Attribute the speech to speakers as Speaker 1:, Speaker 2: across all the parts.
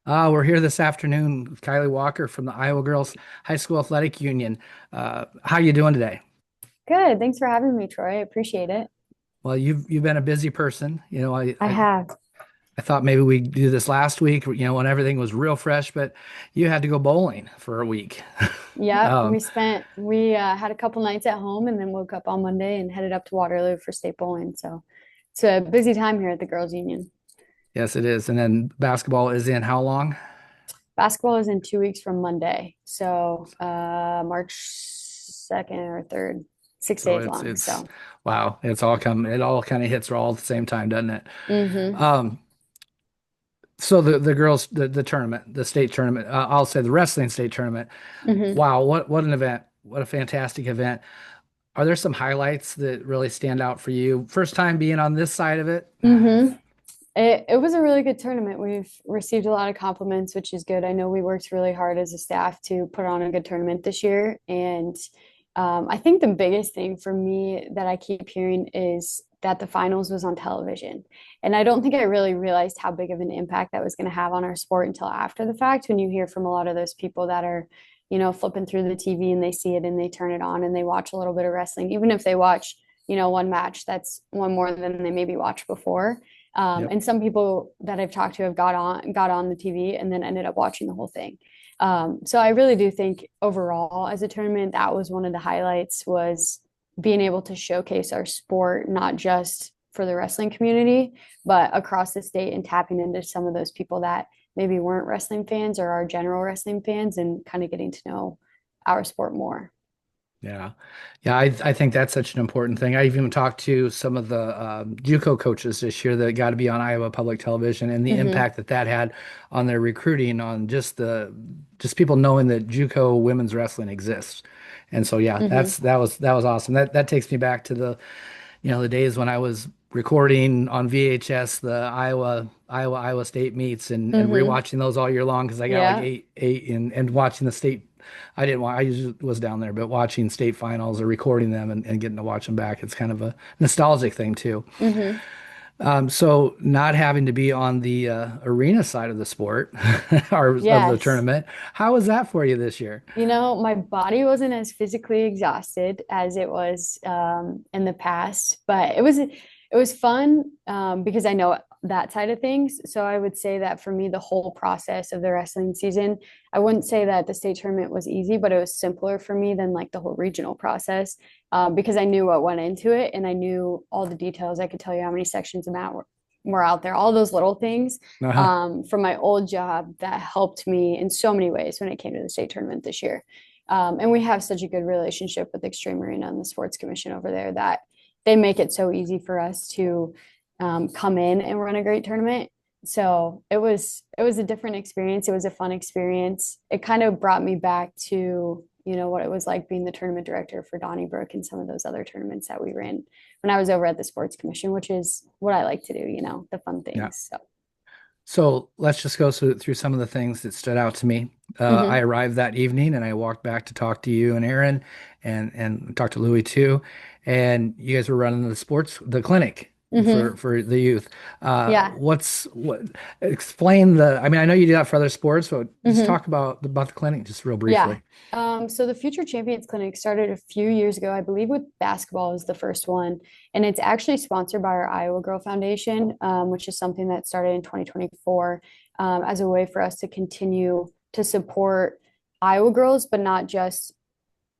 Speaker 1: We're here this afternoon with Kylee Walker from the Iowa Girls High School Athletic Union. How you doing today?
Speaker 2: Good. Thanks for having me, Troy. I appreciate it.
Speaker 1: Well, you've been a busy person.
Speaker 2: I have.
Speaker 1: I thought maybe we'd do this last week, when everything was real fresh, but you had to go bowling for a week.
Speaker 2: Yep.
Speaker 1: Um,
Speaker 2: We had a couple nights at home and then woke up on Monday and headed up to Waterloo for state bowling. So it's a busy time here at the Girls Union.
Speaker 1: yes, it is. And then basketball is in how long?
Speaker 2: Basketball is in 2 weeks from Monday. So March 2nd or 3rd, six
Speaker 1: So
Speaker 2: days
Speaker 1: it's
Speaker 2: long.
Speaker 1: it's
Speaker 2: So
Speaker 1: wow, it all kind of hits all at the same time, doesn't it?
Speaker 2: hmm
Speaker 1: Um, so the girls the tournament, the state tournament, I'll say the wrestling state tournament.
Speaker 2: hmm
Speaker 1: Wow, what an event. What a fantastic event. Are there some highlights that really stand out for you? First time being on this side of it?
Speaker 2: hmm it was a really good tournament. We've received a lot of compliments, which is good. I know we worked really hard as a staff to put on a good tournament this year. And I think the biggest thing for me that I keep hearing is that the finals was on television. And I don't think I really realized how big of an impact that was going to have on our sport until after the fact, when you hear from a lot of those people that are, flipping through the TV and they see it and they turn it on and they watch a little bit of wrestling, even if they watch, one match, that's one more than they maybe watched before.
Speaker 1: Yep.
Speaker 2: And some people that I've talked to have got on the TV and then ended up watching the whole thing. So I really do think overall as a tournament, that was one of the highlights, was being able to showcase our sport, not just for the wrestling community, but across the state, and tapping into some of those people that maybe weren't wrestling fans or are general wrestling fans, and kind of getting to know our sport more.
Speaker 1: Yeah. Yeah, I think that's such an important thing. I even talked to some of the JUCO coaches this year that got to be on Iowa Public Television and the
Speaker 2: Mm-hmm.
Speaker 1: impact that that had on their recruiting, on just people knowing that JUCO women's wrestling exists. And so yeah,
Speaker 2: Mm-hmm.
Speaker 1: that was awesome. That takes me back to the days when I was recording on VHS the Iowa State meets and
Speaker 2: Mm-hmm.
Speaker 1: rewatching those all year long because I got like
Speaker 2: Yeah.
Speaker 1: eight and watching the state. I didn't want I usually was down there, but watching state finals or recording them and getting to watch them back, it's kind of a nostalgic thing too.
Speaker 2: Mm-hmm.
Speaker 1: So not having to be on the arena side of the sport or of the
Speaker 2: Yes.
Speaker 1: tournament, how was that for you this year?
Speaker 2: My body wasn't as physically exhausted as it was in the past, but it was fun because I know that side of things. So I would say that for me, the whole process of the wrestling season, I wouldn't say that the state tournament was easy, but it was simpler for me than like the whole regional process, because I knew what went into it and I knew all the details. I could tell you how many sections of mat were out there, all those little things
Speaker 1: Uh-huh.
Speaker 2: from my old job that helped me in so many ways when it came to the state tournament this year. And we have such a good relationship with Extreme Arena and the Sports Commission over there that they make it so easy for us to come in and run a great tournament. So it was a different experience. It was a fun experience. It kind of brought me back to what it was like being the tournament director for Donnybrook and some of those other tournaments that we ran when I was over at the Sports Commission, which is what I like to do. The fun
Speaker 1: Yeah.
Speaker 2: things. So.
Speaker 1: So let's just go through some of the things that stood out to me. I
Speaker 2: Mhm.
Speaker 1: arrived that evening and I walked back to talk to you and Aaron and talk to Louis too. And you guys were running the clinic
Speaker 2: hmm
Speaker 1: for the youth.
Speaker 2: Yeah.
Speaker 1: What explain I mean, I know you do that for other sports, but just
Speaker 2: hmm
Speaker 1: talk about the clinic just real
Speaker 2: Yeah.
Speaker 1: briefly.
Speaker 2: So the Future Champions Clinic started a few years ago, I believe, with basketball is the first one, and it's actually sponsored by our Iowa Girl Foundation, which is something that started in 2024 as a way for us to continue to support Iowa girls, but not just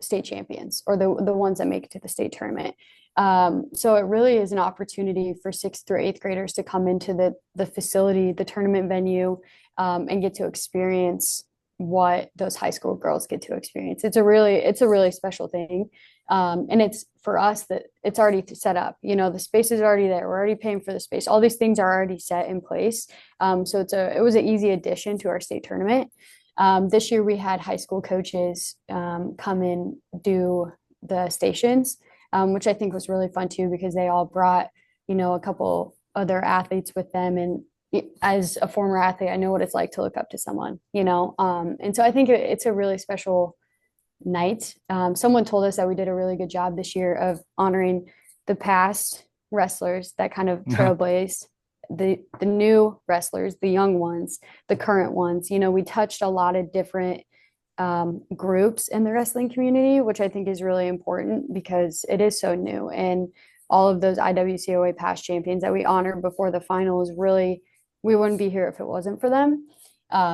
Speaker 2: state champions or the ones that make it to the state tournament. So it really is an opportunity for sixth through eighth graders to come into the facility, the tournament venue, and get to experience what those high school girls get to experience. It's a really special thing. And it's for us that it's already set up. The space is already there. We're already paying for the space. All these things are already set in place. So it was an easy addition to our state tournament. This year we had high school coaches come in do the stations, which I think was really fun too because they all brought a couple other athletes with them, and as a former athlete, I know what it's like to look up to someone. And so I think it's a really special night. Someone told us that we did a really good job this year of honoring the past wrestlers that kind of trailblazed the new wrestlers, the young ones, the current ones. We touched a lot of different groups in the wrestling community, which I think is really important because it is so new. And all of those IWCOA past champions that we honor before the finals, really, we wouldn't be here if it wasn't for them.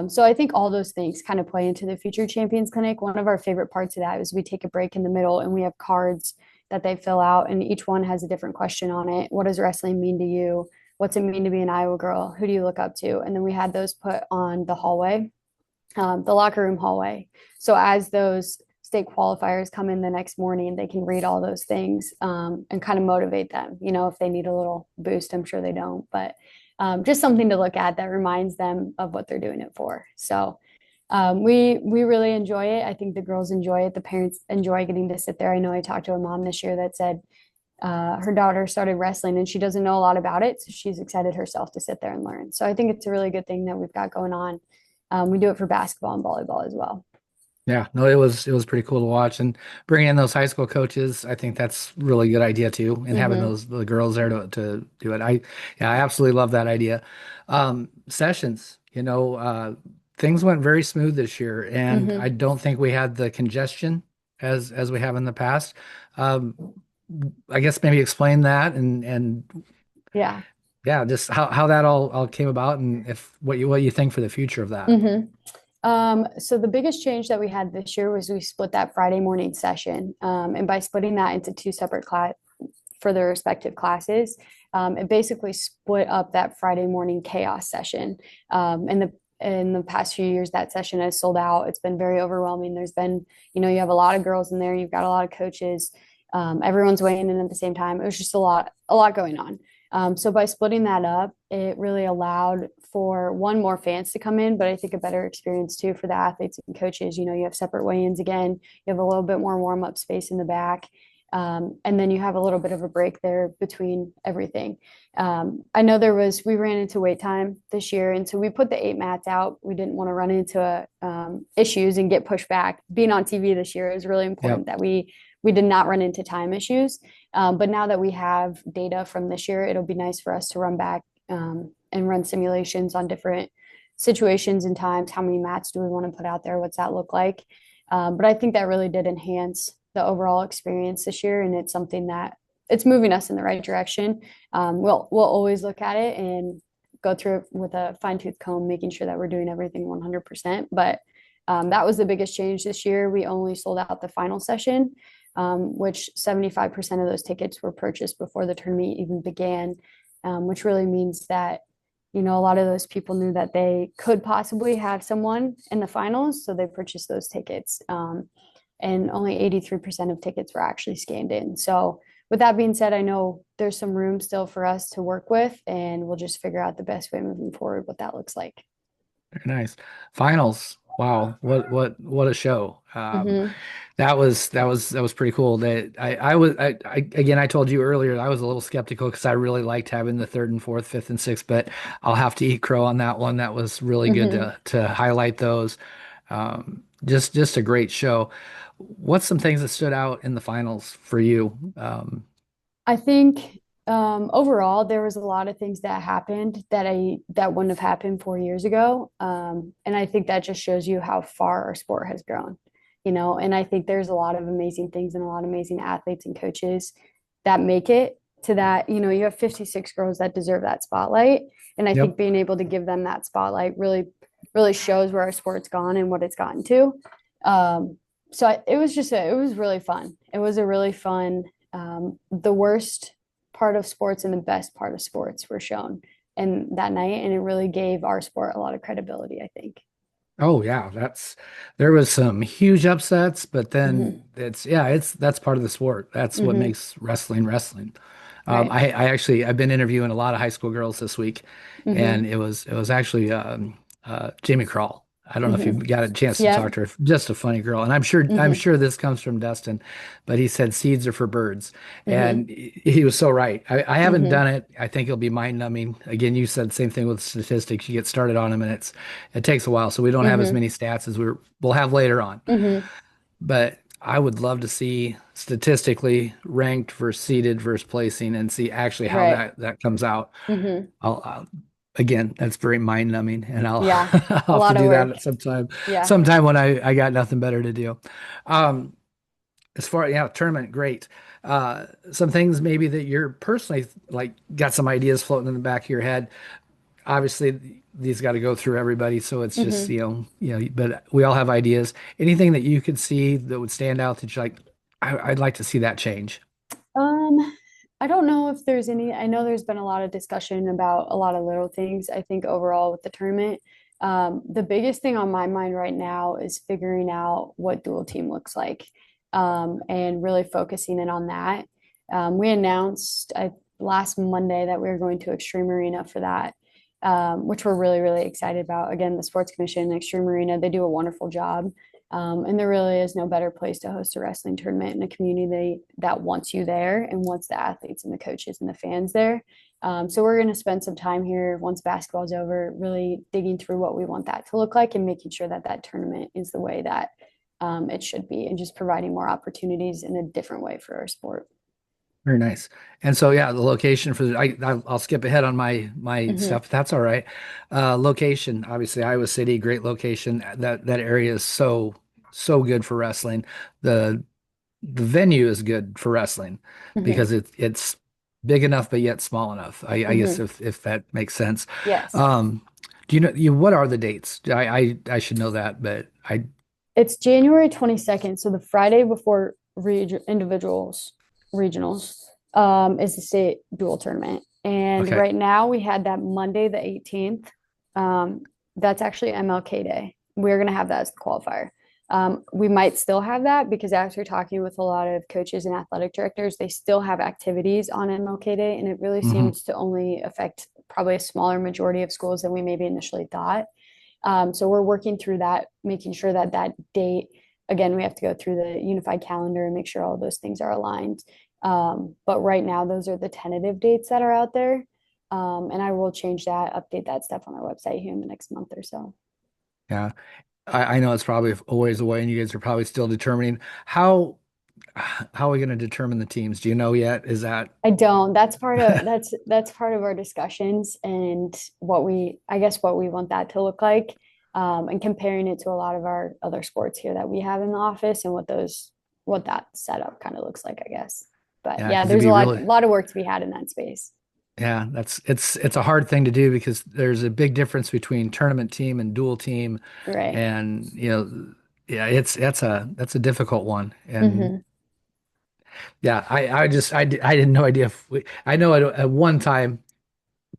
Speaker 2: So I think all those things kind of play into the Future Champions Clinic. One of our favorite parts of that is we take a break in the middle and we have cards that they fill out, and each one has a different question on it. What does wrestling mean to you? What's it mean to be an Iowa girl? Who do you look up to? And then we had those put on the hallway, the locker room hallway. So as those state qualifiers come in the next morning, they can read all those things and kind of motivate them. If they need a little boost, I'm sure they don't, but just something to look at that reminds them of what they're doing it for. So we really enjoy it. I think the girls enjoy it. The parents enjoy getting to sit there. I know I talked to a mom this year that said her daughter started wrestling and she doesn't know a lot about it, so she's excited herself to sit there and learn. So I think it's a really good thing that we've got going on. We do it for basketball and volleyball as well.
Speaker 1: Yeah, no, it was pretty cool to watch, and bringing in those high school coaches, I think that's really good idea too, and having
Speaker 2: Mm-hmm.
Speaker 1: the girls there to do it. Yeah, I absolutely love that idea. Sessions, things went very smooth this year, and I
Speaker 2: Mm-hmm.
Speaker 1: don't think we had the congestion as we have in the past. Um, I guess maybe explain that and
Speaker 2: Yeah.
Speaker 1: yeah, just how that all came about, and if what you think for the future of that.
Speaker 2: Mm-hmm. So the biggest change that we had this year was we split that Friday morning session. And by splitting that into two separate class for their respective classes, it basically split up that Friday morning chaos session. In the past few years, that session has sold out. It's been very overwhelming. There's been, you have a lot of girls in there, you've got a lot of coaches, everyone's weighing in at the same time. It was just a lot going on. So by splitting that up, it really allowed for one, more fans to come in, but I think a better experience too for the athletes and coaches. You have separate weigh-ins again. You have a little bit more warm-up space in the back. And then you have a little bit of a break there between everything. I know we ran into wait time this year, and so we put the 8 mats out. We didn't want to run into issues and get pushed back. Being on TV this year is really
Speaker 1: Yep.
Speaker 2: important that we did not run into time issues. But now that we have data from this year, it'll be nice for us to run back and run simulations on different situations and times. How many mats do we want to put out there? What's that look like? But I think that really did enhance the overall experience this year, and it's something that it's moving us in the right direction. We'll always look at it and go through it with a fine tooth comb, making sure that we're doing everything 100%. But that was the biggest change this year. We only sold out the final session, which 75% of those tickets were purchased before the tournament even began, which really means that, a lot of those people knew that they could possibly have someone in the finals, so they purchased those tickets. And only 83% of tickets were actually scanned in. So with that being said, I know there's some room still for us to work with, and we'll just figure out the best way moving forward, what that looks like.
Speaker 1: Very nice. Finals. Wow. What a show.
Speaker 2: Mm-hmm.
Speaker 1: That was pretty cool. That I again I told you earlier I was a little skeptical because I really liked having the third and fourth, fifth and sixth, but I'll have to eat crow on that one. That was really good
Speaker 2: Mm-hmm.
Speaker 1: to highlight those. Just a great show. What's some things that stood out in the finals for you?
Speaker 2: I think overall there was a lot of things that happened that wouldn't have happened 4 years ago, and I think that just shows you how far our sport has grown. And I think there's a lot of amazing things and a lot of amazing athletes and coaches that make it to that. You have 56 girls that deserve that spotlight, and I think
Speaker 1: Yep.
Speaker 2: being able to give them that spotlight really shows where our sport's gone and what it's gotten to. It was it was really fun. It was a really fun, the worst part of sports and the best part of sports were shown in that night, and it really gave our sport a lot of credibility, I think.
Speaker 1: Oh yeah, there was some huge upsets, but then
Speaker 2: Hmm.
Speaker 1: that's part of the sport. That's what
Speaker 2: Hmm.
Speaker 1: makes wrestling wrestling.
Speaker 2: Right.
Speaker 1: I've been interviewing a lot of high school girls this week, and
Speaker 2: Hmm.
Speaker 1: it was actually Jamie Crawl. I don't know if you
Speaker 2: Hmm.
Speaker 1: got a chance to talk
Speaker 2: Yep.
Speaker 1: to her. Just a funny girl, and I'm
Speaker 2: Hmm.
Speaker 1: sure this comes from Dustin, but he said seeds are for birds,
Speaker 2: Hmm.
Speaker 1: and he was so right. I haven't
Speaker 2: Hmm.
Speaker 1: done it. I think it'll be mind numbing. Again, you said the same thing with statistics. You get started on them, and it takes a while, so we don't have as
Speaker 2: Hmm.
Speaker 1: many stats as we'll have later on.
Speaker 2: Hmm.
Speaker 1: But I would love to see statistically ranked versus seeded versus placing and see actually how
Speaker 2: Right.
Speaker 1: that comes out.
Speaker 2: Hmm.
Speaker 1: I'll again, that's very mind numbing, and I'll
Speaker 2: Yeah.
Speaker 1: I'll
Speaker 2: A
Speaker 1: have to
Speaker 2: lot of
Speaker 1: do
Speaker 2: work.
Speaker 1: that sometime,
Speaker 2: Yeah.
Speaker 1: sometime when I got nothing better to do. Um, as far, yeah, tournament, great. Some things maybe that you're personally like got some ideas floating in the back of your head. Obviously, these got to go through everybody, so it's just,
Speaker 2: Hmm.
Speaker 1: but we all have ideas. Anything that you could see that would stand out that you're like, I'd like to see that change.
Speaker 2: Um, I don't know if there's any, I know there's been a lot of discussion about a lot of little things. I think overall with the tournament, the biggest thing on my mind right now is figuring out what dual team looks like, and really focusing in on that. We announced last Monday that we were going to Extreme Arena for that, which we're really, really excited about. Again, the Sports Commission and Extreme Arena, they do a wonderful job. And there really is no better place to host a wrestling tournament in a community that wants you there and wants the athletes and the coaches and the fans there. So we're going to spend some time here once basketball's over, really digging through what we want that to look like and making sure that that tournament is the way that it should be, and just providing more opportunities in a different way for our sport.
Speaker 1: Very nice. And so, yeah, the location for I'll skip ahead on my
Speaker 2: Hmm.
Speaker 1: stuff. That's all right. Location, obviously, Iowa City, great location. That area is so good for wrestling. The the venue is good for wrestling
Speaker 2: Hmm.
Speaker 1: because it's big enough but yet small enough. I guess
Speaker 2: Hmm.
Speaker 1: if that makes sense.
Speaker 2: Yes.
Speaker 1: Um, do you know what are the dates? I should know that, but I
Speaker 2: It's January 22nd, so the Friday before individuals regionals is the state dual tournament. And
Speaker 1: okay.
Speaker 2: right now we had that Monday the 18th. That's actually MLK Day. We're gonna have that as the qualifier. We might still have that because after talking with a lot of coaches and athletic directors, they still have activities on MLK Day, and it really
Speaker 1: Hmm.
Speaker 2: seems to only affect probably a smaller majority of schools than we maybe initially thought. So we're working through that, making sure that that date, again, we have to go through the unified calendar and make sure all those things are aligned. But right now, those are the tentative dates that are out there. And I will change that, update that stuff on our website here in the next month or so.
Speaker 1: Yeah. I know it's probably a ways away and you guys are probably still determining how are we going to determine the teams? Do you know yet? Is that
Speaker 2: I don't. That's part of our discussions and what we, I guess, what we want that to look like, and comparing it to a lot of our other sports here that we have in the office and what that setup kind of looks like, I guess. But
Speaker 1: yeah,
Speaker 2: yeah,
Speaker 1: because it'd
Speaker 2: there's
Speaker 1: be
Speaker 2: a
Speaker 1: really
Speaker 2: lot of work to be had in that space.
Speaker 1: yeah, that's it's a hard thing to do because there's a big difference between tournament team and dual team,
Speaker 2: Right.
Speaker 1: and yeah, it's that's a difficult one. And
Speaker 2: Hmm.
Speaker 1: yeah, I didn't no idea if I know at one time,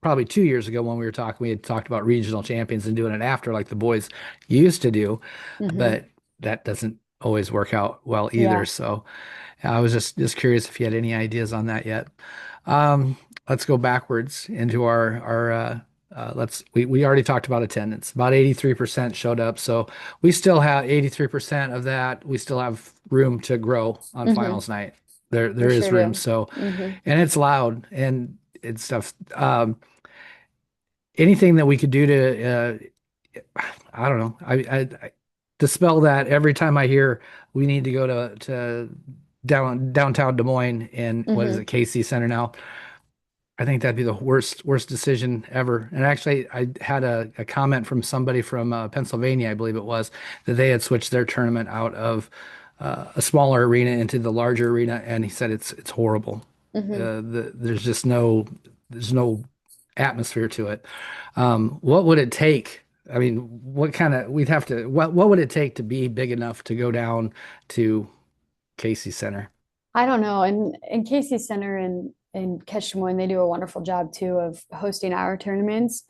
Speaker 1: probably 2 years ago when we were talking, we had talked about regional champions and doing it after like the boys used to do,
Speaker 2: Hmm.
Speaker 1: but that doesn't always work out well either.
Speaker 2: Yeah.
Speaker 1: So I was just curious if you had any ideas on that yet. Um, let's go backwards into our we already talked about attendance. About 83% showed up. So we still have 83% of that. We still have room to grow on
Speaker 2: Hmm.
Speaker 1: finals night.
Speaker 2: We
Speaker 1: There
Speaker 2: sure
Speaker 1: is room.
Speaker 2: do.
Speaker 1: So
Speaker 2: Hmm.
Speaker 1: and it's loud and it's stuff. Anything that we could do to I don't know. I dispel that every time I hear we need to go to downtown Des Moines and what is
Speaker 2: Hmm.
Speaker 1: it, KC Center now. I think that'd be the worst decision ever. And actually, I had a comment from somebody from Pennsylvania, I believe it was, that they had switched their tournament out of a smaller arena into the larger arena, and he said it's horrible.
Speaker 2: Hmm.
Speaker 1: There's just there's no atmosphere to it. What would it take? I mean, what kind of we'd have to what would it take to be big enough to go down to Casey Center?
Speaker 2: I don't know. And Casey Center and Catch Des Moines, they do a wonderful job too of hosting our tournaments.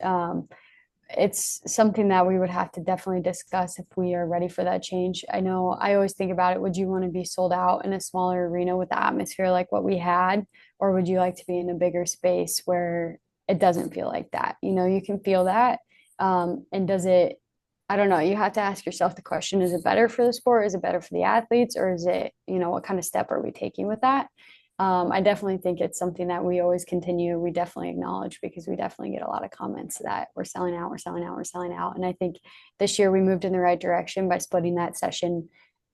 Speaker 2: It's something that we would have to definitely discuss if we are ready for that change. I know I always think about it. Would you want to be sold out in a smaller arena with the atmosphere like what we had, or would you like to be in a bigger space where it doesn't feel like that? You can feel that. And does it, I don't know, you have to ask yourself the question, is it better for the sport? Is it better for the athletes? Or is it, what kind of step are we taking with that? I definitely think it's something that we always continue. We definitely acknowledge because we definitely get a lot of comments that we're selling out, we're selling out, we're selling out. And I think this year we moved in the right direction by splitting that session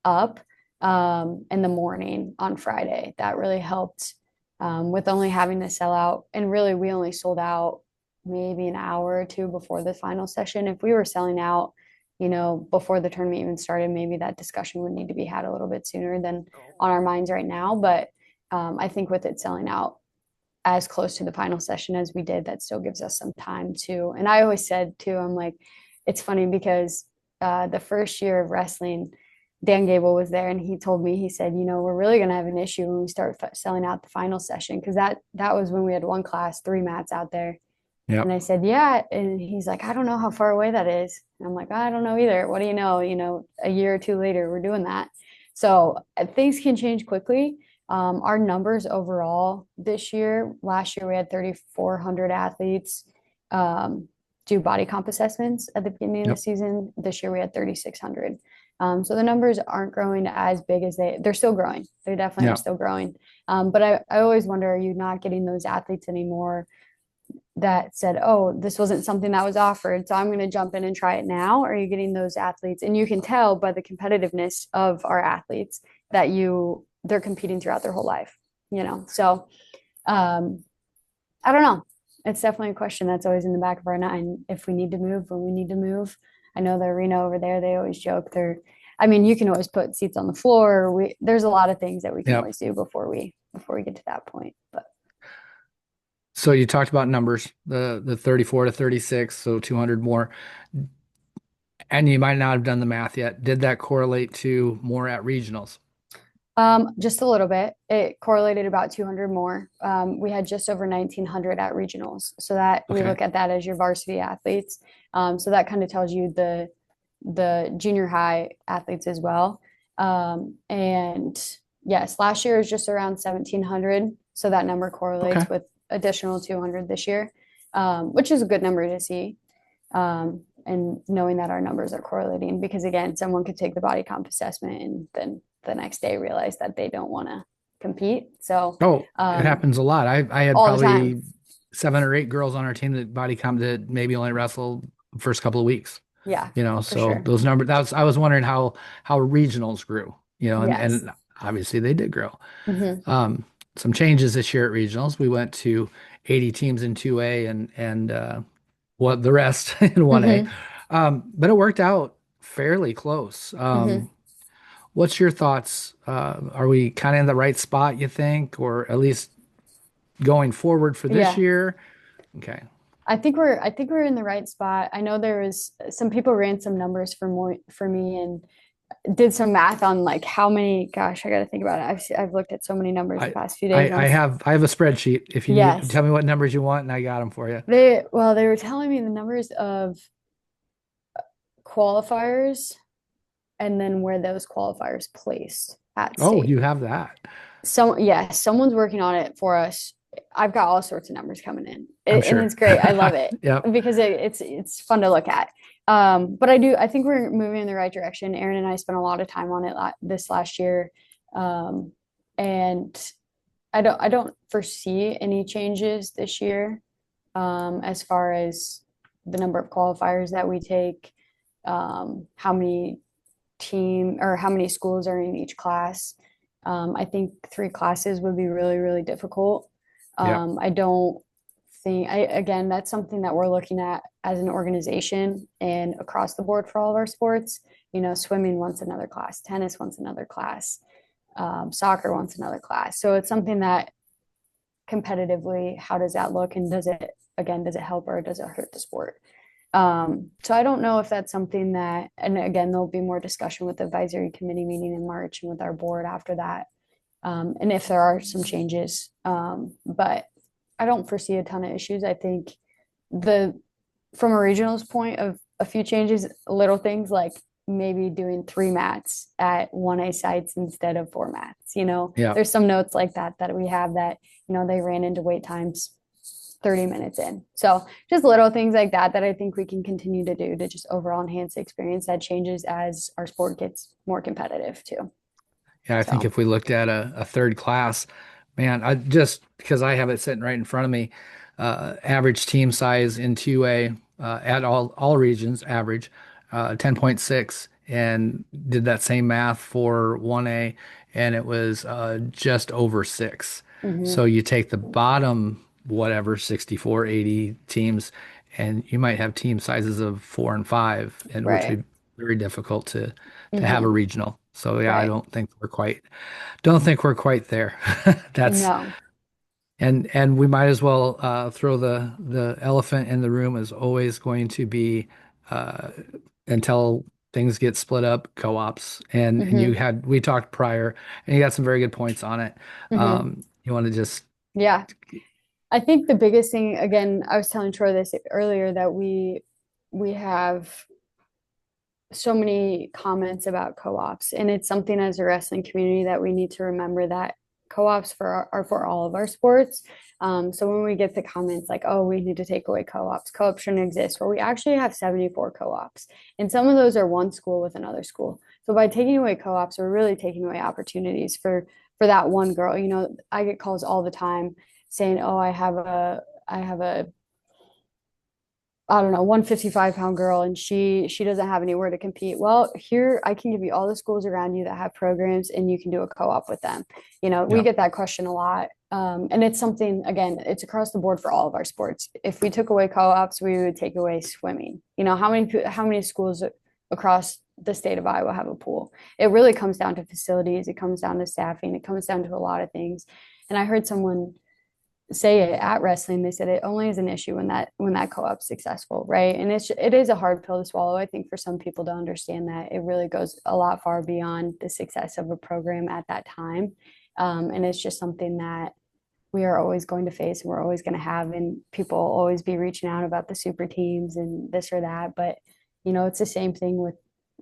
Speaker 2: up. in the morning on Friday. That really helped with only having to sell out. And really, we only sold out maybe an hour or two before the final session. If we were selling out, before the tournament even started, maybe that discussion would need to be had a little bit sooner than on our minds right now. But I think with it selling out as close to the final session as we did, that still gives us some time to. And I always said too, I'm like, it's funny because the first year of wrestling, Dan Gable was there and he told me, he said, we're really going to have an issue when we start selling out the final session. Cause that was when we had one class, three mats out there. And
Speaker 1: Yep.
Speaker 2: I said, yeah. And he's like, I don't know how far away that is. And I'm like, I don't know either. What do you know? A year or two later, we're doing that. So things can change quickly. Our numbers overall this year, last year we had 3,400 athletes do body comp assessments at the beginning of the
Speaker 1: Yep.
Speaker 2: season. This year we had 3,600. So the numbers aren't growing as big as they're still growing. They definitely are
Speaker 1: Yep.
Speaker 2: still growing. But I always wonder, are you not getting those athletes anymore that said, oh, this wasn't something that was offered, so I'm going to jump in and try it now? Or are you getting those athletes? And you can tell by the competitiveness of our athletes that they're competing throughout their whole life. So I don't know. It's definitely a question that's always in the back of our mind. If we need to move, when we need to move. I know the arena over there, they always joke I mean, you can always put seats on the floor. There's a lot of things that we can
Speaker 1: Yep.
Speaker 2: always do before we get to that point. But
Speaker 1: So you talked about numbers, the 34 to 36, so 200 more. And you might not have done the math yet. Did that correlate to more at regionals?
Speaker 2: just a little bit. It correlated about 200 more. We had just over 1,900 at regionals, so that we
Speaker 1: Okay.
Speaker 2: look at that as your varsity athletes. So that kind of tells you the junior high athletes as well. And yes, last year was just around 1,700, so that number
Speaker 1: Okay.
Speaker 2: correlates with additional 200 this year, which is a good number to see. And knowing that our numbers are correlating, because again, someone could take the body comp assessment and then the next day realize that they don't want to compete. So
Speaker 1: Oh, it
Speaker 2: um,
Speaker 1: happens a lot. I had
Speaker 2: all the time.
Speaker 1: probably 7 or 8 girls on our team that body comp that maybe only wrestled the first couple of weeks.
Speaker 2: Yeah, for
Speaker 1: So
Speaker 2: sure.
Speaker 1: those numbers, I was wondering how regionals grew,
Speaker 2: Yes.
Speaker 1: and obviously they did grow.
Speaker 2: Hmm.
Speaker 1: Um, some changes this year at regionals. We went to 80 teams in 2A and what the rest in 1A.
Speaker 2: Hmm.
Speaker 1: But it worked out fairly close.
Speaker 2: Hmm.
Speaker 1: What's your thoughts? Are we kind of in the right spot, you think, or at least going forward for this
Speaker 2: Yeah.
Speaker 1: year? Okay.
Speaker 2: I think we're in the right spot. I know there was some people ran some numbers for me and did some math on like how many, gosh, I got to think about it. I've looked at so many numbers the
Speaker 1: I,
Speaker 2: past few days on
Speaker 1: I have a spreadsheet. If you need,
Speaker 2: yes.
Speaker 1: tell me what numbers you want, and I got them for you.
Speaker 2: They were telling me the numbers of qualifiers and then where those qualifiers placed at
Speaker 1: Oh,
Speaker 2: state.
Speaker 1: you have that.
Speaker 2: So yeah, someone's working on it for us. I've got all sorts of numbers coming in,
Speaker 1: I'm
Speaker 2: and
Speaker 1: sure.
Speaker 2: it's great. I love it
Speaker 1: Yep.
Speaker 2: because it's fun to look at. But I think we're moving in the right direction. Aaron and I spent a lot of time on it this last year, um, and I don't foresee any changes this year as far as the number of qualifiers that we take, how many how many schools are in each class. I think three classes would be really, really difficult.
Speaker 1: Yep.
Speaker 2: I don't again, that's something that we're looking at as an organization and across the board for all of our sports. Swimming wants another class, tennis wants another class, soccer wants another class. So it's something that competitively, how does that look? And does it help or does it hurt the sport? So I don't know if that's something that, and again, there'll be more discussion with the advisory committee meeting in March and with our board after that. And if there are some changes, but I don't foresee a ton of issues. I think the from a regionals point of a few changes, little things like maybe doing three mats at 1A sites instead of four mats.
Speaker 1: Yep.
Speaker 2: There's some notes like that we have that, they ran into wait times 30 minutes in. So just little things like that I think we can continue to do to just overall enhance the experience that changes as our sport gets more competitive too.
Speaker 1: Yeah, I think
Speaker 2: So,
Speaker 1: if we looked at a third class, man, I just because I have it sitting right in front of me, average team size in 2A at all regions, average 10.6 and did that same math for 1A, and it was just over 6.
Speaker 2: Hmm.
Speaker 1: So you take the bottom, whatever, 64, 80 teams, and you might have team sizes of 4 and 5, and which
Speaker 2: Right.
Speaker 1: would be very difficult to have a
Speaker 2: Hmm.
Speaker 1: regional. So yeah, I
Speaker 2: Right.
Speaker 1: don't think we're quite there. That's
Speaker 2: No.
Speaker 1: and we might as well throw the elephant in the room is always going to be uh, until things get split up, co-ops. And
Speaker 2: Hmm.
Speaker 1: we talked prior, and you got some very good points on it.
Speaker 2: Hmm.
Speaker 1: You want to just
Speaker 2: Yeah. I think the biggest thing, again, I was telling Troy this earlier, that we have so many comments about co-ops, and it's something as a wrestling community that we need to remember that co-ops are for all of our sports. So when we get the comments like, oh, we need to take away co-ops, co-ops shouldn't exist, well, we actually have 74 co-ops, and some of those are one school with another school. So by taking away co-ops, we're really taking away opportunities for that one girl. I get calls all the time saying, oh, I have a I don't know, 155-pound girl, and she doesn't have anywhere to compete. Well, here I can give you all the schools around you that have programs, and you can do a co-op with them. We
Speaker 1: yeah,
Speaker 2: get that question a lot. And it's something, again, it's across the board for all of our sports. If we took away co-ops, we would take away swimming. How many schools across the state of Iowa have a pool? It really comes down to facilities, it comes down to staffing, it comes down to a lot of things. And I heard someone say it at wrestling. They said it only is an issue when that co-op's successful, right? And it is a hard pill to swallow, I think, for some people to understand that it really goes a lot far beyond the success of a program at that time. And it's just something that we are always going to face and we're always going to have, and people always be reaching out about the super teams and this or that. But it's the same thing with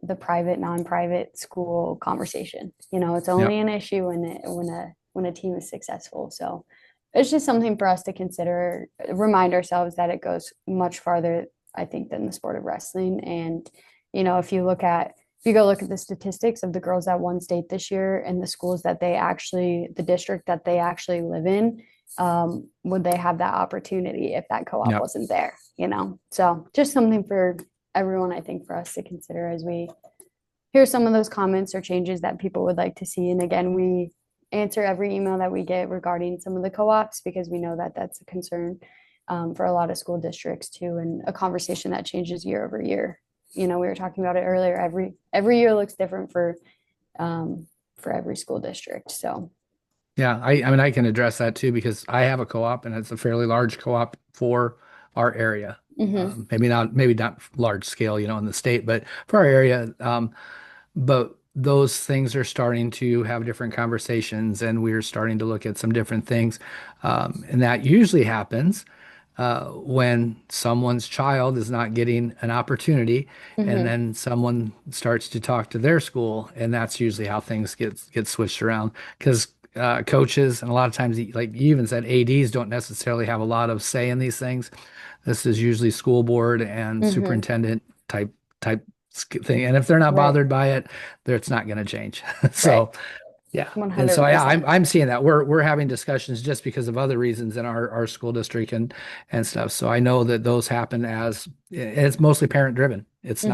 Speaker 2: the private non-private school conversation. It's
Speaker 1: yeah.
Speaker 2: only an issue when a team is successful. So it's just something for us to consider, remind ourselves that it goes much farther, I think, than the sport of wrestling. And if you go look at the statistics of the girls that won state this year and the schools the district that they actually live in, would they have that opportunity if that co-op
Speaker 1: Yeah.
Speaker 2: wasn't there? So just something for everyone, I think, for us to consider as we hear some of those comments or changes that people would like to see. And again, we answer every email that we get regarding some of the co-ops because we know that that's a concern, for a lot of school districts too, and a conversation that changes year over year. We were talking about it earlier. Every year looks different for every school district. So.
Speaker 1: Yeah, I mean I can address that too because I have a co-op and it's a fairly large co-op for our area.
Speaker 2: Hmm.
Speaker 1: Maybe not large scale, in the state, but for our area. But those things are starting to have different conversations, and we're starting to look at some different things. And that usually happens when someone's child is not getting an opportunity, and
Speaker 2: Hmm.
Speaker 1: then someone starts to talk to their school, and that's usually how things get switched around. Because coaches and a lot of times, like you even said, ADs don't necessarily have a lot of say in these things. This is usually school board and
Speaker 2: Hmm.
Speaker 1: superintendent type thing. And if they're not
Speaker 2: Right.
Speaker 1: bothered by it, it's not going to change.
Speaker 2: Right.
Speaker 1: So yeah. And so yeah,
Speaker 2: 100%.
Speaker 1: I'm seeing that. We're having discussions just because of other reasons in our school district and stuff. So I know that those happen as it's mostly parent driven.
Speaker 2: Hmm.
Speaker 1: It's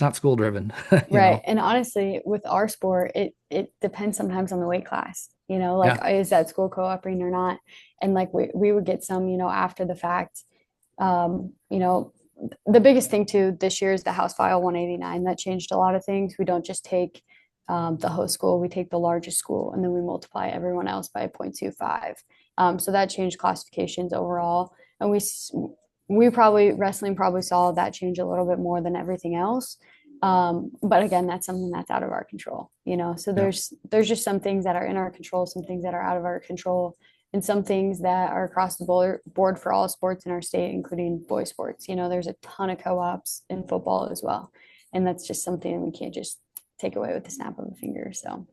Speaker 1: not school driven, you
Speaker 2: Right.
Speaker 1: know.
Speaker 2: And honestly, with our sport, it depends sometimes on the weight class. Like,
Speaker 1: Yeah.
Speaker 2: is that school co-oping or not? And like we would get some, after the fact. Um, you know, the biggest thing too this year is the House File 189 that changed a lot of things. We don't just take the host school, we take the largest school and then we multiply everyone else by 0.25. So that changed classifications overall. And wrestling probably saw that change a little bit more than everything else. But again, that's something that's out of our control. So
Speaker 1: Yeah.
Speaker 2: there's just some things that are in our control, some things that are out of our control, and some things that are across the board for all sports in our state, including boys sports. There's a ton of co-ops in football as well. And that's just something we can't just take away with the snap of a finger. So.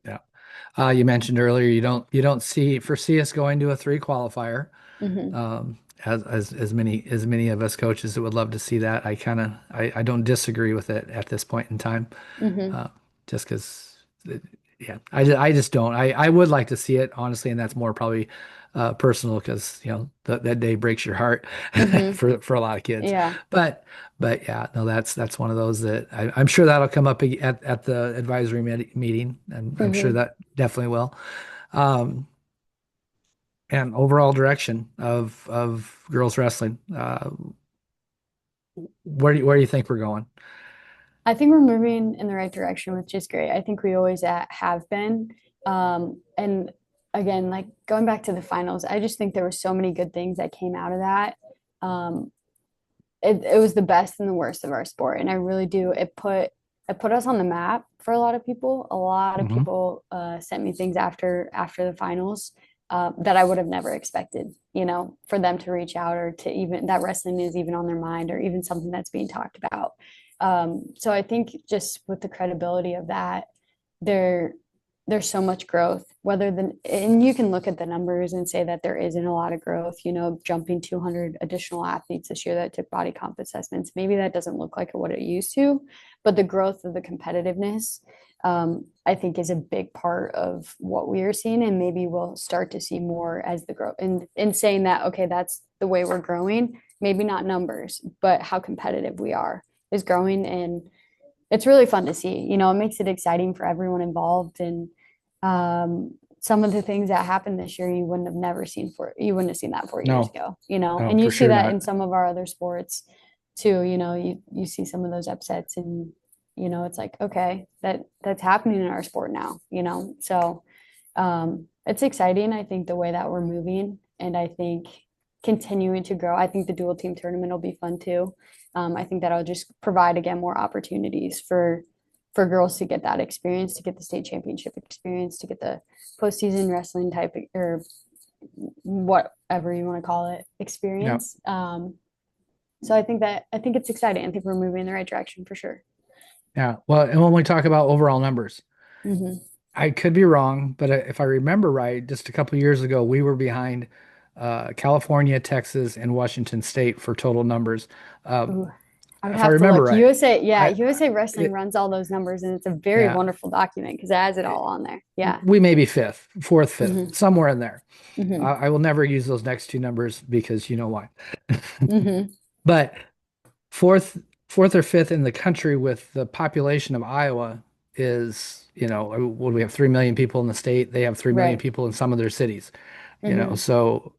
Speaker 1: Yeah. You mentioned earlier you don't foresee us going to a three qualifier.
Speaker 2: Hmm.
Speaker 1: As many of us coaches that would love to see that. I don't disagree with it at this point in time.
Speaker 2: Hmm.
Speaker 1: Uh, just because yeah, I just don't. I would like to see it honestly, and that's more probably personal because that day breaks your heart
Speaker 2: Hmm.
Speaker 1: for a lot of kids.
Speaker 2: Yeah.
Speaker 1: But yeah, no, that's one of those that I'm sure that'll come up at the advisory meeting, and I'm sure
Speaker 2: Hmm.
Speaker 1: that definitely will. Um, and overall direction of girls wrestling. Where do you think we're going?
Speaker 2: I think we're moving in the right direction, which is great. I think we always have been. And again, like going back to the finals, I just think there were so many good things that came out of that. Um, it was the best and the worst of our sport, and I really do. It put us on the map for a lot of people. A lot of
Speaker 1: Hmm.
Speaker 2: people sent me things after the finals that I would have never expected. For them to reach out or to even that wrestling is even on their mind or even something that's being talked about. So I think just with the credibility of that, there there's so much growth whether than and you can look at the numbers and say that there isn't a lot of growth, jumping 200 additional athletes this year that took body comp assessments. Maybe that doesn't look like what it used to, but the growth of the competitiveness, I think, is a big part of what we are seeing, and maybe we'll start to see more as the growth and in saying that, okay, that's the way we're growing, maybe not numbers but how competitive we are is growing. And it's really fun to see. It makes it exciting for everyone involved. And some of the things that happened this year, you wouldn't have seen that 4 years
Speaker 1: No,
Speaker 2: ago,
Speaker 1: no,
Speaker 2: and you
Speaker 1: for
Speaker 2: see
Speaker 1: sure
Speaker 2: that in
Speaker 1: not.
Speaker 2: some of our other sports too. You see some of those upsets, and it's like, okay, that's happening in our sport now, so it's exciting. I think the way that we're moving, and I think continuing to grow. I think the dual team tournament will be fun too. I think that'll just provide again more opportunities for girls to get that experience, to get the state championship experience, to get the postseason wrestling type or whatever you want to call it
Speaker 1: Yeah,
Speaker 2: experience. So I think it's exciting. I think we're moving in the right direction for sure.
Speaker 1: yeah. Well, and when we talk about overall numbers,
Speaker 2: Hmm.
Speaker 1: I could be wrong, but if I remember right, just a couple years ago, we were behind California, Texas, and Washington State for total numbers.
Speaker 2: Ooh,
Speaker 1: Um,
Speaker 2: I would
Speaker 1: if I
Speaker 2: have to
Speaker 1: remember
Speaker 2: look.
Speaker 1: right,
Speaker 2: USA, yeah,
Speaker 1: I
Speaker 2: USA Wrestling
Speaker 1: it,
Speaker 2: runs all those numbers, and it's a very
Speaker 1: yeah,
Speaker 2: wonderful document because it has it all on there. Yeah.
Speaker 1: we may be fifth, fourth, fifth,
Speaker 2: Hmm.
Speaker 1: somewhere in there.
Speaker 2: Hmm.
Speaker 1: I will never use those next two numbers because you know why.
Speaker 2: Hmm.
Speaker 1: But fourth, fourth or fifth in the country with the population of Iowa is, what do we have? 3 million people in the state. They have 3 million
Speaker 2: Right.
Speaker 1: people in some of their cities.
Speaker 2: Hmm.
Speaker 1: So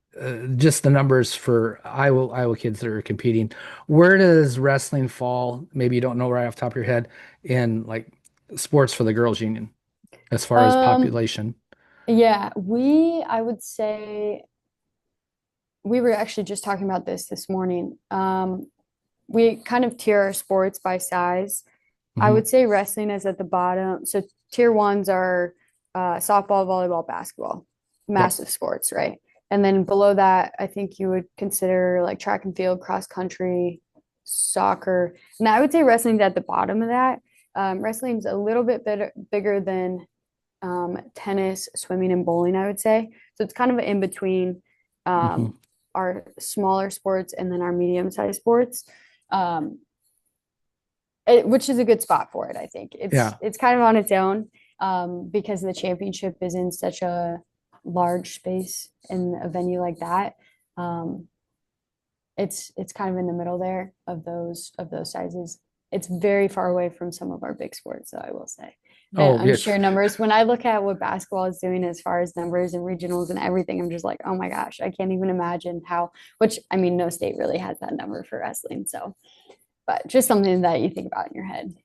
Speaker 1: just the numbers for Iowa kids that are competing. Where does wrestling fall? Maybe you don't know right off the top of your head in like sports for the girls union as far as
Speaker 2: Um,
Speaker 1: population.
Speaker 2: yeah, I would say we were actually just talking about this morning. We kind of tier our sports by size. I
Speaker 1: Hmm.
Speaker 2: would say wrestling is at the bottom. So tier ones are softball, volleyball, basketball,
Speaker 1: Yep.
Speaker 2: massive sports, right? And then below that, I think you would consider like track and field, cross country, soccer. And I would say wrestling's at the bottom of that. Wrestling's a little bit bigger than tennis, swimming, and bowling, I would say. So it's kind of in between
Speaker 1: Hmm.
Speaker 2: um, our smaller sports and then our medium-sized sports. Um, which is a good spot for it. I think it's
Speaker 1: Yeah.
Speaker 2: it's kind of on its own because the championship is in such a large space in a venue like that. Um, it's kind of in the middle there of those sizes. It's very far away from some of our big sports, so I will say. And
Speaker 1: Oh,
Speaker 2: on
Speaker 1: yeah.
Speaker 2: sheer numbers, when I look at what basketball is doing as far as numbers and regionals and everything, I'm just like, oh my gosh, I can't even imagine how. Which I mean, no state really has that number for wrestling, so but just something that you think about in your head.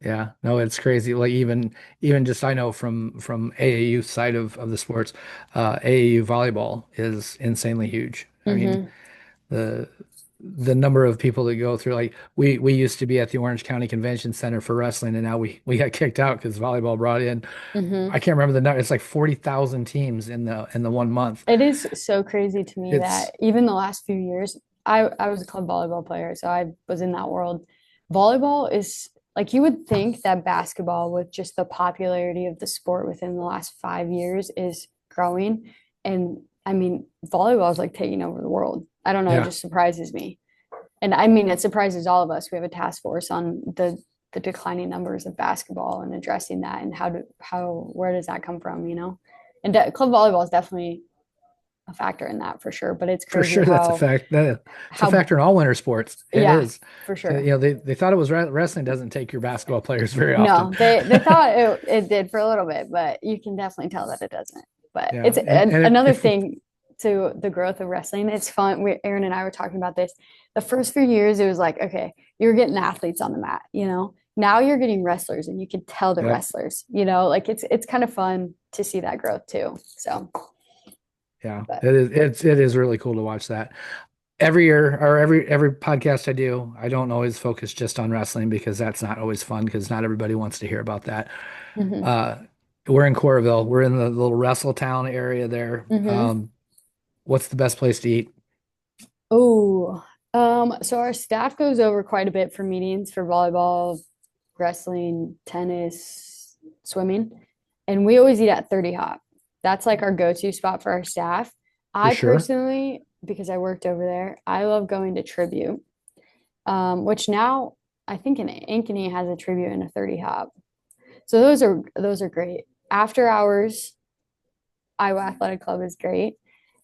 Speaker 1: Yeah, no, it's crazy. Like even just I know from AAU side of the sports, AAU volleyball is insanely huge. I mean,
Speaker 2: Mm-hmm.
Speaker 1: the the number of people that go through like we used to be at the Orange County Convention Center for wrestling, and now we got kicked out because volleyball brought in
Speaker 2: Mm-hmm.
Speaker 1: I can't remember the number. It's like 40,000 teams in the 1 month.
Speaker 2: It is so crazy to me
Speaker 1: It's
Speaker 2: that even the last few years, I was a club volleyball player, so I was in that world. Volleyball is like you would think that basketball, with just the popularity of the sport within the last 5 years, is growing. And I mean, volleyball is like taking over the world. I don't know, it
Speaker 1: yeah.
Speaker 2: just surprises me. And I mean, it surprises all of us. We have a task force on the declining numbers of basketball and addressing that and where does that come from, And club volleyball is definitely a factor in that for sure. But it's
Speaker 1: For
Speaker 2: crazy
Speaker 1: sure, that's a
Speaker 2: how
Speaker 1: fact. It's a
Speaker 2: how
Speaker 1: factor in all winter sports. It
Speaker 2: yeah,
Speaker 1: is.
Speaker 2: for
Speaker 1: You
Speaker 2: sure.
Speaker 1: know, they thought it was wrestling doesn't take your basketball players very often.
Speaker 2: No, they thought it did for a little bit, but you can definitely tell that it doesn't. But
Speaker 1: Yeah,
Speaker 2: it's
Speaker 1: and
Speaker 2: another
Speaker 1: if
Speaker 2: thing to the growth of wrestling. It's fun. Aaron and I were talking about this. The first few years, it was like, okay, you're getting athletes on the mat, you know. Now you're getting wrestlers, and you can tell the
Speaker 1: yep,
Speaker 2: wrestlers, you know, like it's kind of fun to see that growth too. So,
Speaker 1: yeah,
Speaker 2: but
Speaker 1: it is really cool to watch that. Every year or every podcast I do, I don't always focus just on wrestling because that's not always fun because not everybody wants to hear about that.
Speaker 2: hmm
Speaker 1: Uh, we're in Coralville. We're in the little Wrestle Town area there.
Speaker 2: hmm
Speaker 1: What's the best place to eat?
Speaker 2: Oh, so our staff goes over quite a bit for meetings for volleyball, wrestling, tennis, swimming, and we always eat at 30 Hop. That's like our go-to spot for our staff.
Speaker 1: For
Speaker 2: I
Speaker 1: sure.
Speaker 2: personally, because I worked over there, I love going to Tribute, which now I think in Ankeny has a Tribute and a 30 Hop. So those are great. After hours, Iowa Athletic Club is great.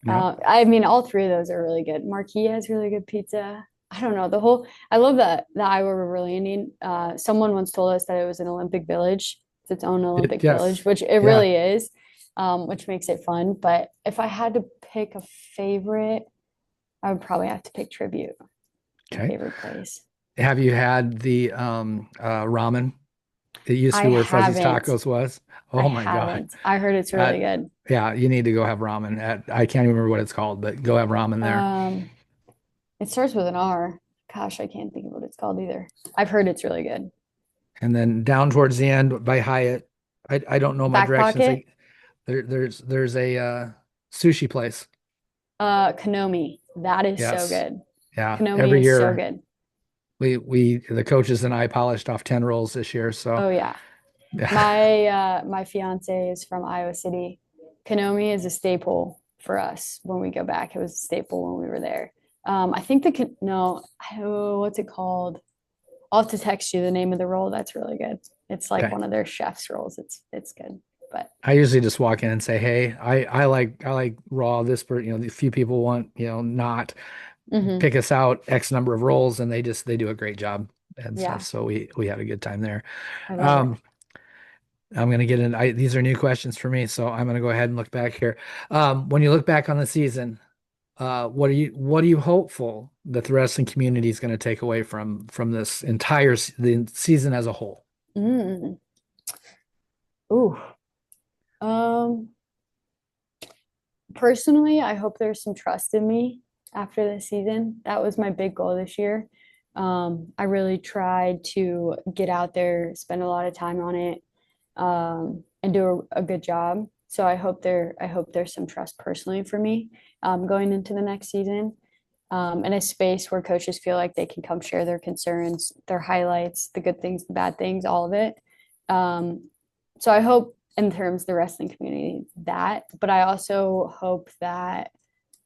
Speaker 1: Yep.
Speaker 2: I mean, all three of those are really good. Marquis has really good pizza. I don't know the whole. I love the Iowa River Landing. Someone once told us that it was an Olympic village. It's its own Olympic
Speaker 1: Yes.
Speaker 2: village, which it
Speaker 1: Yeah.
Speaker 2: really is, which makes it fun. But if I had to pick a favorite, I would probably have to pick Tribute, my
Speaker 1: Okay.
Speaker 2: favorite place.
Speaker 1: Have you had the ramen? It used to
Speaker 2: I
Speaker 1: be where Fuzzy's
Speaker 2: haven't.
Speaker 1: Tacos was.
Speaker 2: I
Speaker 1: Oh my God.
Speaker 2: haven't. I heard it's really
Speaker 1: At,
Speaker 2: good.
Speaker 1: yeah, you need to go have ramen at, I can't even remember what it's called, but go have ramen there.
Speaker 2: Um, it starts with an R. Gosh, I can't think of what it's called either. I've heard it's really good.
Speaker 1: And then down towards the end by Hyatt, I don't know my
Speaker 2: Back
Speaker 1: directions.
Speaker 2: Pocket,
Speaker 1: There's a sushi place.
Speaker 2: Kanomi. That is so
Speaker 1: Yes.
Speaker 2: good.
Speaker 1: Yeah.
Speaker 2: Kanomi
Speaker 1: Every
Speaker 2: is so
Speaker 1: year
Speaker 2: good.
Speaker 1: we the coaches and I polished off 10 rolls this year. So
Speaker 2: Oh yeah.
Speaker 1: yeah.
Speaker 2: My fiance is from Iowa City. Kanomi is a staple for us when we go back. It was a staple when we were there. I think no, oh, what's it called? I'll have to text you the name of the roll. That's really good. It's like
Speaker 1: Okay.
Speaker 2: one of their chef's rolls. It's good. But
Speaker 1: I usually just walk in and say, "Hey, I like raw. This, a few people want, not
Speaker 2: hmm
Speaker 1: pick us out X number of rolls, and they do a great job and stuff.
Speaker 2: yeah,
Speaker 1: So we had a good time there.
Speaker 2: I love it.
Speaker 1: Um, I'm gonna get in. These are new questions for me, so I'm gonna go ahead and look back here. When you look back on the season, what are you hopeful that the wrestling community is going to take away from this entire the season as a whole?
Speaker 2: Mm. Ooh. Um, Personally, I hope there's some trust in me after this season. That was my big goal this year. I really tried to get out there, spend a lot of time on it, and do a good job. So I hope there's some trust personally for me going into the next season, in a space where coaches feel like they can come share their concerns, their highlights, the good things, the bad things, all of it. So I hope in terms of the wrestling community that, but I also hope that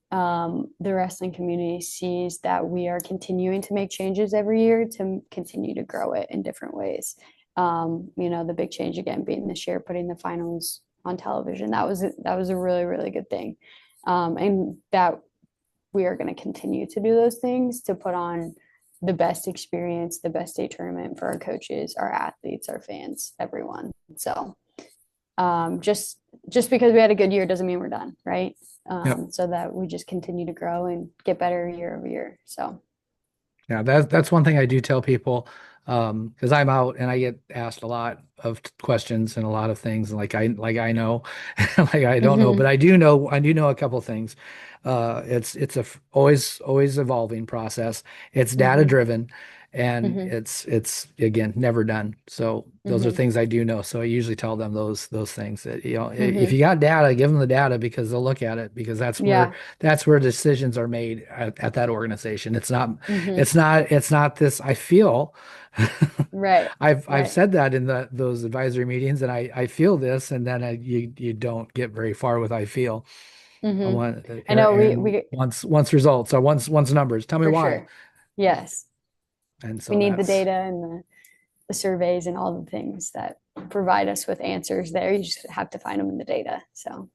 Speaker 2: the wrestling community sees that we are continuing to make changes every year to continue to grow it in different ways. The big change again being this year, putting the finals on television. That was a really, really good thing. And that we are going to continue to do those things to put on the best experience, the best state tournament for our coaches, our athletes, our fans, everyone. So just because we had a good year doesn't mean we're done, right?
Speaker 1: Yep.
Speaker 2: So that we just continue to grow and get better year over year. So,
Speaker 1: Yeah, that's one thing I do tell people, because I'm out and I get asked a lot of questions and a lot of things like I know, like I don't know, but
Speaker 2: hmm
Speaker 1: I do know a couple things. It's always evolving process. It's data
Speaker 2: hmm
Speaker 1: driven, and
Speaker 2: hmm
Speaker 1: it's again never done. So those are
Speaker 2: hmm
Speaker 1: things I do know. So I usually tell them those things that if
Speaker 2: hmm
Speaker 1: you got data, give them the data because they'll look at it because that's where
Speaker 2: Yeah.
Speaker 1: that's where decisions are made at that organization. It's not
Speaker 2: hmm
Speaker 1: it's not it's not this I feel.
Speaker 2: Right.
Speaker 1: I've
Speaker 2: Right.
Speaker 1: said that in those advisory meetings and I feel this and then you don't get very far with I feel. I
Speaker 2: hmm
Speaker 1: want
Speaker 2: I know
Speaker 1: Aaron
Speaker 2: we
Speaker 1: wants results or wants numbers. Tell me
Speaker 2: for
Speaker 1: why.
Speaker 2: sure. Yes.
Speaker 1: And
Speaker 2: We
Speaker 1: so
Speaker 2: need the
Speaker 1: that's
Speaker 2: data and the surveys and all the things that provide us with answers there. You just have to find them in the data. So,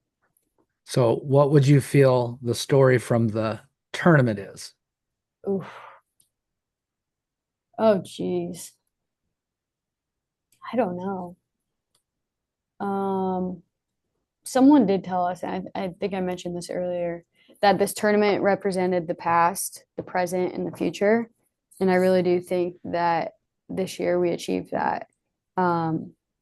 Speaker 1: So what would you feel the story from the tournament is?
Speaker 2: Oof. Oh, geez. I don't know. Um, Someone did tell us, and I think I mentioned this earlier, that this tournament represented the past, the present, and the future. And I really do think that this year we achieved that.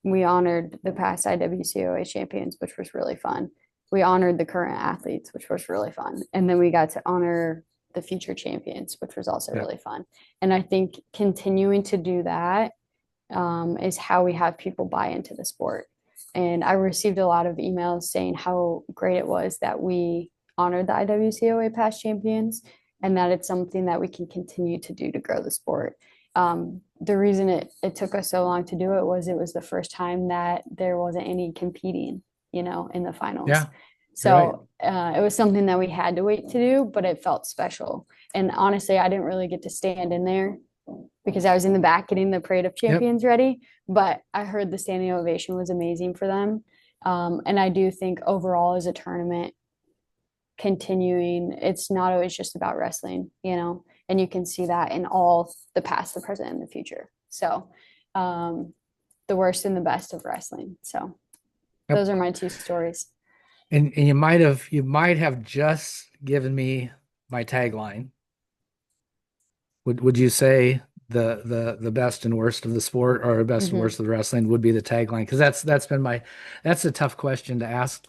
Speaker 2: We honored the past IWCOA champions, which was really fun. We honored the current athletes, which was really fun. And then we got to honor the future champions, which was also
Speaker 1: Yeah.
Speaker 2: really fun. And I think continuing to do that is how we have people buy into the sport. And I received a lot of emails saying how great it was that we honored the IWCOA past champions and that it's something that we can continue to do to grow the sport. The reason it took us so long to do it was the first time that there wasn't any competing, in the finals.
Speaker 1: Yeah, you're right.
Speaker 2: So it was something that we had to wait to do, but it felt special. And honestly, I didn't really get to stand in there because I was in the back getting the Parade of
Speaker 1: Yep.
Speaker 2: Champions ready. But I heard the standing ovation was amazing for them. And I do think overall as a tournament, continuing, it's not always just about wrestling, and you can see that in all the past, the present, and the future. So um, the worst and the best of wrestling. So
Speaker 1: Yep.
Speaker 2: those are my two stories.
Speaker 1: And you might have just given me my tagline. Would you say the best and worst of the sport or best and
Speaker 2: Mm-hmm.
Speaker 1: worst of the wrestling would be the tagline? Because that's been my that's a tough question to ask.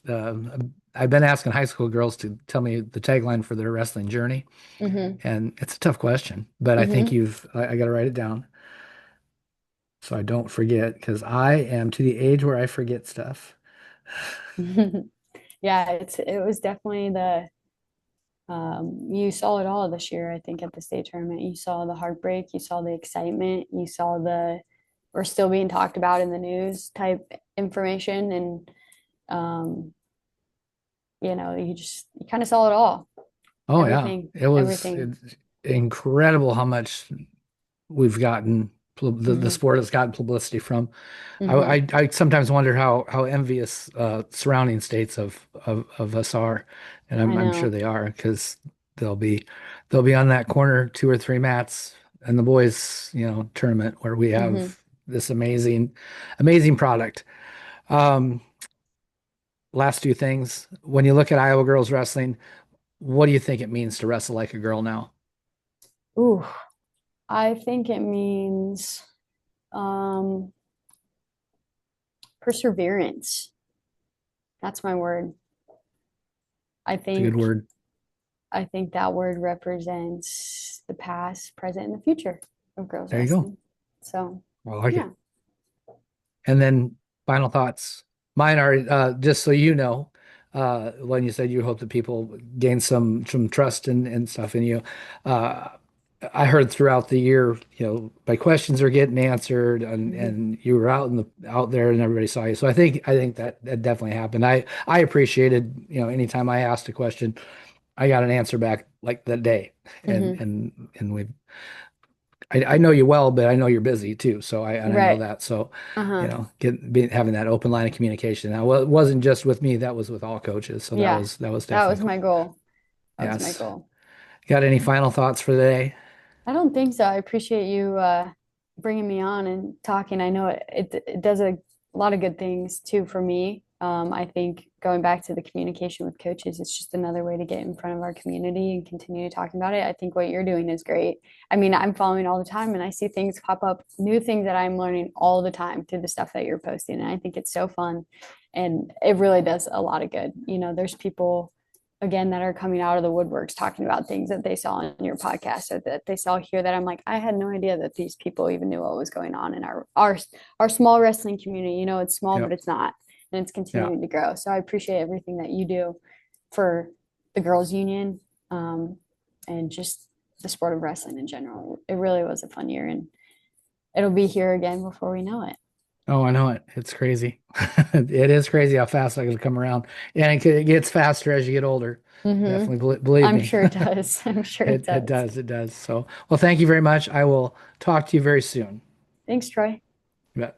Speaker 1: I've been asking high school girls to tell me the tagline for their wrestling journey,
Speaker 2: Mm-hmm.
Speaker 1: and it's a tough question. But I think
Speaker 2: Mm-hmm.
Speaker 1: I got to write it down so I don't forget because I am to the age where I forget stuff.
Speaker 2: Yeah, it was definitely the you saw it all this year, I think, at the state tournament. You saw the heartbreak, you saw the excitement, you saw the we're still being talked about in the news type information, and um, you kind of saw it all.
Speaker 1: Oh yeah,
Speaker 2: Everything, everything.
Speaker 1: it's incredible how much we've gotten the
Speaker 2: Hmm.
Speaker 1: sport has gotten publicity from.
Speaker 2: Hmm.
Speaker 1: I sometimes wonder how envious surrounding states of us are, and
Speaker 2: I
Speaker 1: I'm sure
Speaker 2: know.
Speaker 1: they are because they'll be they'll be on that corner two or three mats in the boys tournament where we
Speaker 2: Hmm.
Speaker 1: have this amazing product. Um, Last two things. When you look at Iowa girls wrestling, what do you think it means to wrestle like a girl now?
Speaker 2: Ooh, I think it means um, perseverance. That's my word. I
Speaker 1: It's a good
Speaker 2: think
Speaker 1: word.
Speaker 2: I think that word represents the past, present, and the future of girls
Speaker 1: There you go.
Speaker 2: wrestling. So,
Speaker 1: I like
Speaker 2: yeah.
Speaker 1: it. And then final thoughts. Mine are just so you know, when you said you hope that people gain some trust and stuff in you. Uh, I heard throughout the year, my questions are getting answered
Speaker 2: Hmm.
Speaker 1: and you were out there and everybody saw you. So I think that definitely happened. I appreciated, anytime I asked a question, I got an answer back like that day. And
Speaker 2: Hmm.
Speaker 1: and and we I know you well, but I know you're busy too. So I know
Speaker 2: Right.
Speaker 1: that. So,
Speaker 2: Uh-huh.
Speaker 1: having that open line of communication. Now, well, it wasn't just with me. That was with all coaches. So
Speaker 2: Yeah.
Speaker 1: that was
Speaker 2: That was
Speaker 1: definitely
Speaker 2: my
Speaker 1: cool.
Speaker 2: goal. That was my
Speaker 1: Yes.
Speaker 2: goal.
Speaker 1: Got any final thoughts for the day?
Speaker 2: I don't think so. I appreciate you bringing me on and talking. I know it does a lot of good things too for me. I think going back to the communication with coaches, it's just another way to get in front of our community and continue talking about it. I think what you're doing is great. I mean, I'm following all the time and I see things pop up, new things that I'm learning all the time through the stuff that you're posting. And I think it's so fun and it really does a lot of good. There's people again that are coming out of the woodworks talking about things that they saw in your podcast or that they saw here that I'm like, I had no idea that these people even knew what was going on in our small wrestling community. It's small, but
Speaker 1: Yep.
Speaker 2: it's not, and it's
Speaker 1: Yeah.
Speaker 2: continuing to grow. So I appreciate everything that you do for the girls' union, and just the sport of wrestling in general. It really was a fun year, and it'll be here again before we know it.
Speaker 1: Oh, I know it. It's crazy. It is crazy how fast I can come around, and it gets faster as you get older.
Speaker 2: Mm-hmm.
Speaker 1: Definitely believe
Speaker 2: I'm
Speaker 1: me.
Speaker 2: sure it does. I'm sure it
Speaker 1: It
Speaker 2: does.
Speaker 1: does. It does. So, well, thank you very much. I will talk to you very soon.
Speaker 2: Thanks, Troy.
Speaker 1: Yeah.